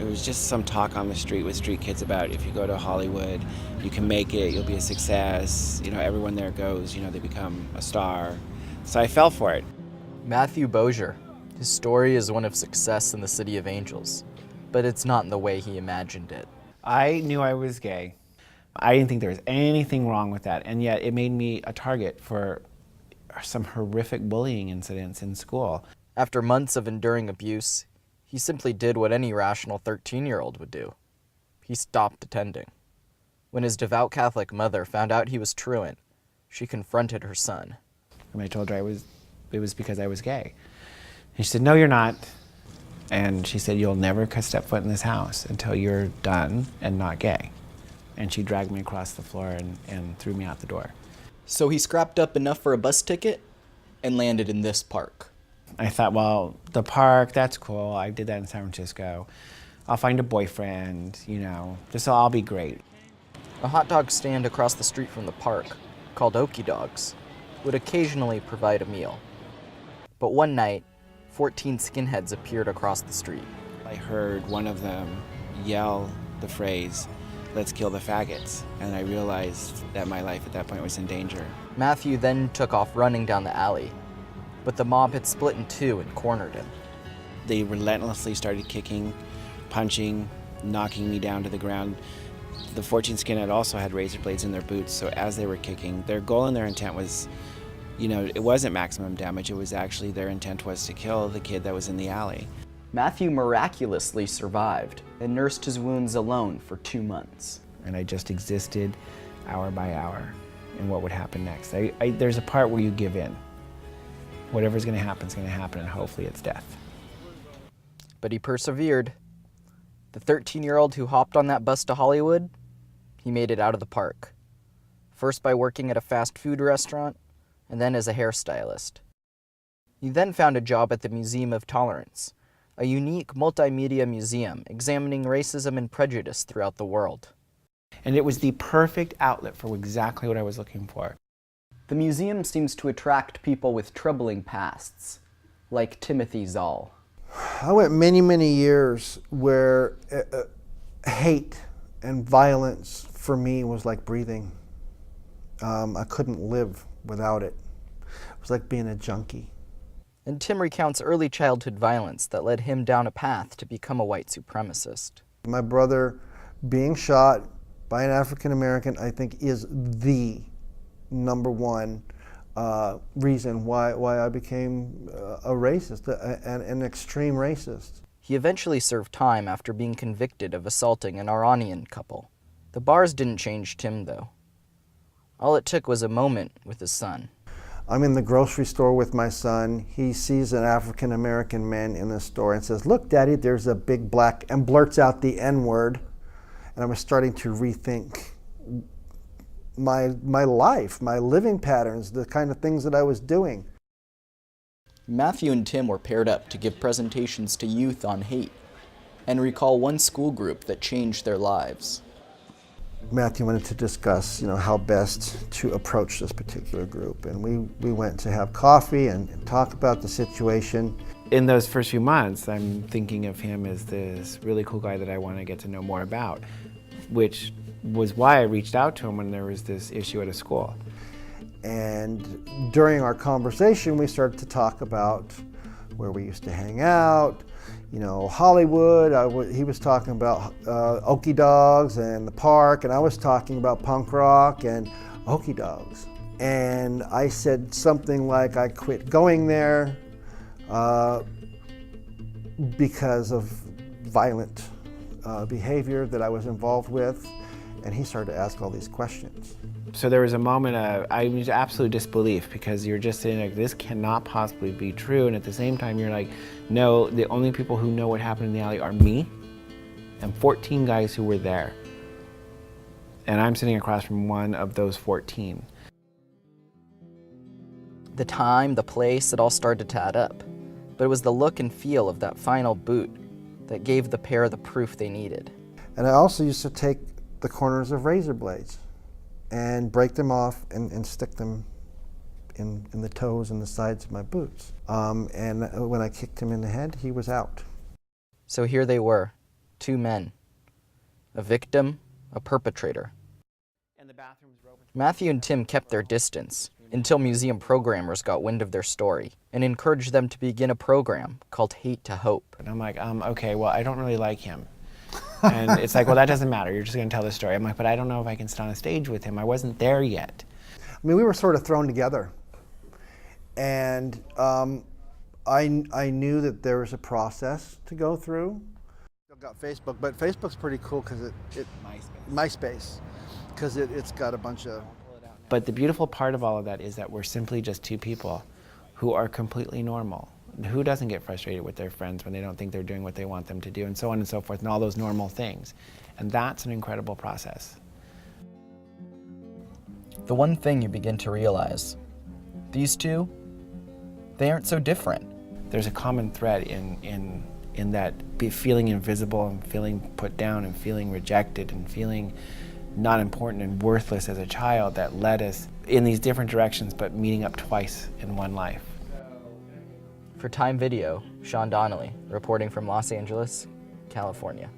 It was just some talk on the street with street kids about if you go to Hollywood, you can make it, you'll be a success. Everyone there goes, they become a star. So I fell for it. Matthew Boger. His story is one of success in the City of Angels, but it's not in the way he imagined it. I knew I was gay. I didn't think there was anything wrong with that, and yet it made me a target for some horrific bullying incidents in school. After months of enduring abuse, he simply did what any rational 13-year-old would do. He stopped attending. When his devout Catholic mother found out he was truant, she confronted her son. And I told her it was because I was gay. And she said, "No, you're not." And she said, "You'll never step foot in this house until you're done and not gay." And she dragged me across the floor and threw me out the door. So he scrapped up enough for a bus ticket and landed in this park. I thought, well, the park, that's cool. I did that in San Francisco. I'll find a boyfriend, this will all be great. A hot dog stand across the street from the park, called Okie Dogs, would occasionally provide a meal. But one night, 14 skinheads appeared across the street. I heard one of them yell the phrase, "Let's kill the faggots," and I realized that my life at that point was in danger. Matthew then took off running down the alley, but the mob had split in two and cornered him. They relentlessly started kicking, punching, knocking me down to the ground. The 14 skinhead also had razor blades in their boots, so as they were kicking, their goal and their intent was, it wasn't maximum damage, it was actually their intent was to kill the kid that was in the alley. Matthew miraculously survived and nursed his wounds alone for 2 months. And I just existed hour by hour in what would happen next. There's a part where you give in. Whatever's going to happen is going to happen, and hopefully it's death. But he persevered. The 13-year-old who hopped on that bus to Hollywood, he made it out of the park. First by working at a fast food restaurant, and then as a hairstylist. He then found a job at the Museum of Tolerance, a unique multimedia museum examining racism and prejudice throughout the world. And it was the perfect outlet for exactly what I was looking for. The museum seems to attract people with troubling pasts, like Timothy Zaal. I went many, many years where hate and violence for me was like breathing. I couldn't live without it. It was like being a junkie. And Tim recounts early childhood violence that led him down a path to become a white supremacist. My brother being shot by an African American, I think, is the number one reason why I became a racist, an extreme racist. He eventually served time after being convicted of assaulting an Iranian couple. The bars didn't change Tim, though. All it took was a moment with his son. I'm in the grocery store with my son. He sees an African American man in the store and says, "Look, Daddy, there's a big black," and blurts out the N-word. And I was starting to rethink my life, my living patterns, the kind of things that I was doing. Matthew and Tim were paired up to give presentations to youth on hate and recall one school group that changed their lives. Matthew wanted to discuss, how best to approach this particular group. And we went to have coffee and talk about the situation. In those first few months, I'm thinking of him as this really cool guy that I want to get to know more about, which was why I reached out to him when there was this issue at a school. And during our conversation, we started to talk about where we used to hang out, Hollywood. He was talking about Okie Dogs and the park, and I was talking about punk rock and Okie Dogs. And I said something like I quit going there because of violent behavior that I was involved with. And he started to ask all these questions. So there was a moment of, I was absolute disbelief, because you're just saying, like, this cannot possibly be true. And at the same time, you're like, no, the only people who know what happened in the alley are me and 14 guys who were there. And I'm sitting across from one of those 14. The time, the place, it all started to add up. But it was the look and feel of that final boot that gave the pair the proof they needed. And I also used to take the corners of razor blades and break them off and stick them in the toes and the sides of my boots. And when I kicked him in the head, he was out. So here they were, two men, a victim, a perpetrator. Matthew and Tim kept their distance until museum programmers got wind of their story and encouraged them to begin a program called Hate to Hope. And I'm like, okay, well, I don't really like him. And it's like, well, that doesn't matter. You're just going to tell the story. I'm like, but I don't know if I can stand on a stage with him. I wasn't there yet. I mean, we were sort of thrown together. And I knew that there was a process to go through. I've got Facebook, but Facebook's pretty cool because MySpace, because it's got a bunch of... But the beautiful part of all of that is that we're simply just two people who are completely normal. Who doesn't get frustrated with their friends when they don't think they're doing what they want them to do, and so on and so forth, and all those normal things. And that's an incredible process. The one thing you begin to realize, these two, they aren't so different. There's a common thread in that feeling invisible and feeling put down and feeling rejected and feeling not important and worthless as a child that led us in these different directions, but meeting up twice in one life. For Time Video, Sean Donnelly, reporting from Los Angeles, California.